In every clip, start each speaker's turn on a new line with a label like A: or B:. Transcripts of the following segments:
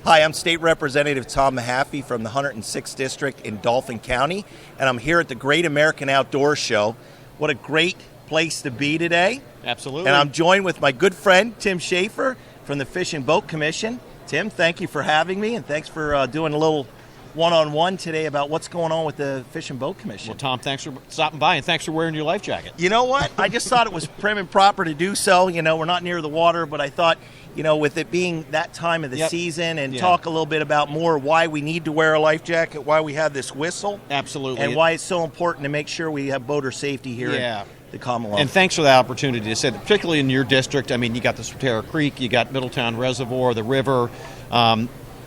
A: Hi, I'm State Representative Tom Mehaffie from the 106th District in Dauphin County, and I'm here at the Great American Outdoor Show. What a great place to be today.
B: Absolutely.
A: And I'm joined with my good friend, Tim Schaeffer from the Fish and Boat Commission. Tim, thank you for having me, and thanks for doing a little one-on-one today about what's going on with the Fish and Boat Commission.
B: Well, Tom, thanks for stopping by, and thanks for wearing your life jacket.
A: You know what? I just thought it was prim and proper to do so. You know, we're not near the water, but I thought, you know, with it being that time of the season, and talk a little bit about more why we need to wear a life jacket, why we have this whistle.
B: Absolutely.
A: And why it's so important to make sure we have boater safety here in the Commonwealth.
B: And thanks for the opportunity to say that, particularly in your district. I mean, you got the Swatara Creek, you got Middletown Reservoir, the river.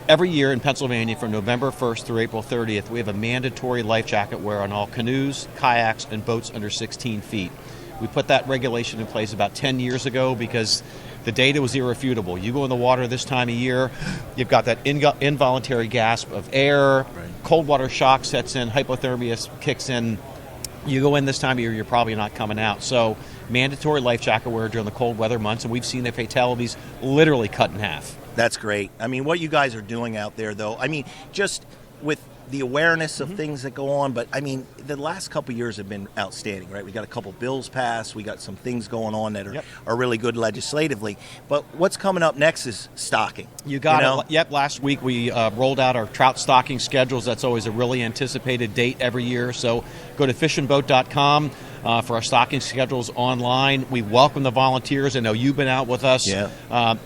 B: Every year in Pennsylvania from November 1st through April 30th, we have a mandatory life jacket wear on all canoes, kayaks, and boats under 16 feet. We put that regulation in place about 10 years ago because the data was irrefutable. You go in the water this time of year, you've got that involuntary gasp of air, cold water shock sets in, hypothermia kicks in. You go in this time of year, you're probably not coming out. So mandatory life jacket wear during the cold weather months, and we've seen the fatalities literally cut in half.
A: That's great. I mean, what you guys are doing out there, though, I mean, just with the awareness of things that go on, but I mean, the last couple of years have been outstanding, right? We got a couple bills passed, we got some things going on that are really good legislatively. But what's coming up next is stocking.
B: You got it. Yep, last week we rolled out our trout stocking schedules. That's always a really anticipated date every year. So go to fishandboat.com. For our stocking schedules online. We welcome the volunteers. I know you've been out with us.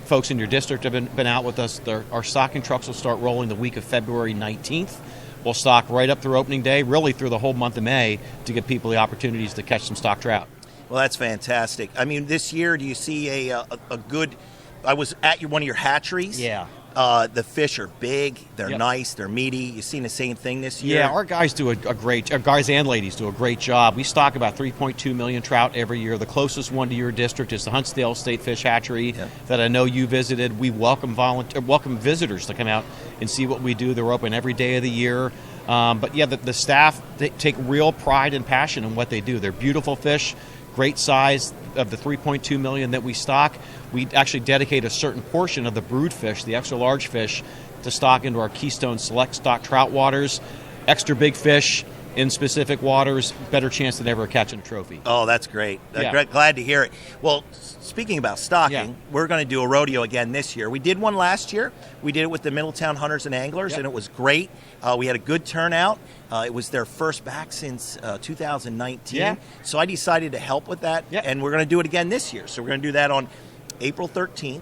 B: Folks in your district have been out with us. Our stocking trucks will start rolling the week of February 19th. We'll stock right up through opening day, really through the whole month of May, to give people the opportunities to catch some stock trout.
A: Well, that's fantastic. I mean, this year, do you see a good... I was at one of your hatcheries.
B: Yeah.
A: The fish are big, they're nice, they're meaty. You've seen the same thing this year?
B: Yeah, our guys do our guys and ladies do a great job. We stock about 3.2 million trout every year. The closest one to your district is the Huntsdale State Fish Hatchery that I know you visited. We welcome visitors to come out and see what we do. They're open every day of the year. But yeah, the staff, they take real pride and passion in what they do. They're beautiful fish, great size. Of the 3.2 million that we stock, we actually dedicate a certain portion of the brood fish, the extra large fish, to stock into our Keystone Select Stock Trout waters. Extra big fish in specific waters, better chance than ever of catching a trophy.
A: Oh, that's great. Glad to hear it. Well, speaking about stocking, we're going to do a rodeo again this year. We did one last year. We did it with the Middletown Hunters and Anglers, and it was great. We had a good turnout. It was their first back since 2019. So I decided to help with that, and we're going to do it again this year. So we're going to do that on April 13th.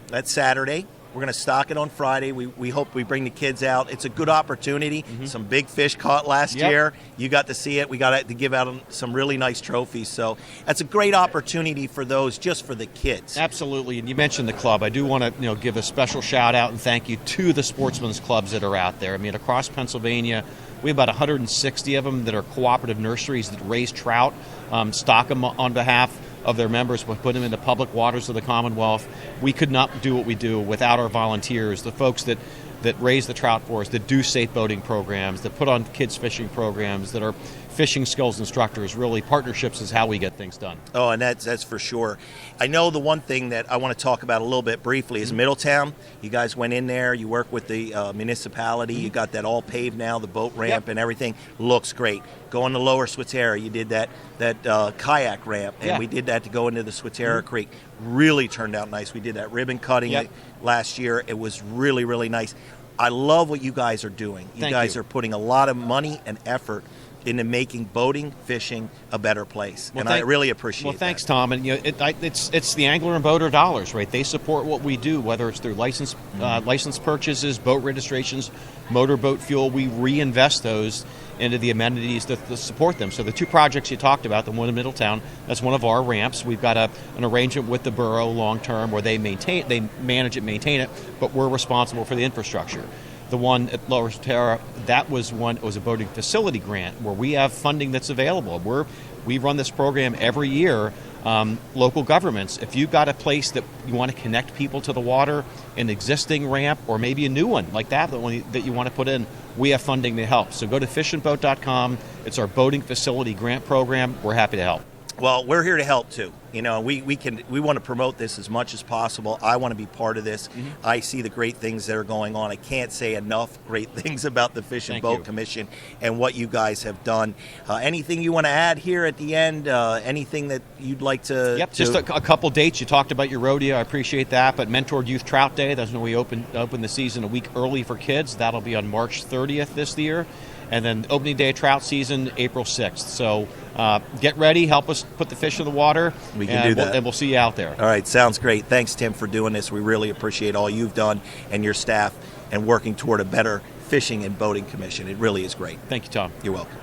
A: That's Saturday. We're going to stock it on Friday. We hope we bring the kids out. It's a good opportunity. Some big fish caught last year. You got to see it. We got to give out some really nice trophies. So that's a great opportunity for those, just for the kids.
B: Absolutely. And you mentioned the club. I do want to give a special shout out and thank you to the sportsmen's clubs that are out there. I mean, across Pennsylvania, we have about 160 of them that are cooperative nurseries that raise trout, stock them on behalf of their members, but put them in the public waters of the Commonwealth. We could not do what we do without our volunteers, the folks that raise the trout for us, that do safe boating programs, that put on kids fishing programs, that are fishing skills instructors. Really, partnerships is how we get things done.
A: Oh, and that's for sure. I know the one thing that I want to talk about a little bit briefly is Middletown. You guys went in there, you work with the municipality, you got that all paved now, the boat ramp and everything looks great. Going to Lower Swatara, you did that kayak ramp, and we did that to go into the Swatara Creek. Really turned out nice. We did that ribbon cutting last year. It was really, really nice. I love what you guys are doing. You guys are putting a lot of money and effort into making boating, fishing a better place, and I really appreciate that.
B: Well, thanks, Tom. And it's the angler and boater dollars, right? They support what we do, whether it's through license purchases, boat registrations, motorboat fuel. We reinvest those into the amenities to support them. So the two projects you talked about, the one in Middletown, that's one of our ramps. We've got an arrangement with the borough long term where they manage it, maintain it, but we're responsible for the infrastructure. The one at Lower Swatara, it was a boating facility grant where we have funding that's available. We run this program every year. Local governments, if you've got a place that you want to connect people to the water, an existing ramp or maybe a new one like that you want to put in, we have funding to help. So go to fishandboat.com. It's our boating facility grant program. We're happy to help.
A: Well, we're here to help too. You know, we want to promote this as much as possible. I want to be part of this. I see the great things that are going on. I can't say enough great things about the Fish and Boat Commission and what you guys have done. Anything you want to add here at the end? Anything that you'd like to?
B: Yep, just a couple dates. You talked about your rodeo. I appreciate that. But Mentored Youth Trout Day, that's when we open the season a week early for kids. That'll be on March 30th this year. And then Opening Day of Trout season, April 6th. So get ready. Help us put the fish in the water.
A: We can do that.
B: And we'll see you out there.
A: All right. Sounds great. Thanks, Tim, for doing this. We really appreciate all you've done and your staff and working toward a better fishing and boating commission. It really is great.
B: Thank you, Tom.
A: You're welcome.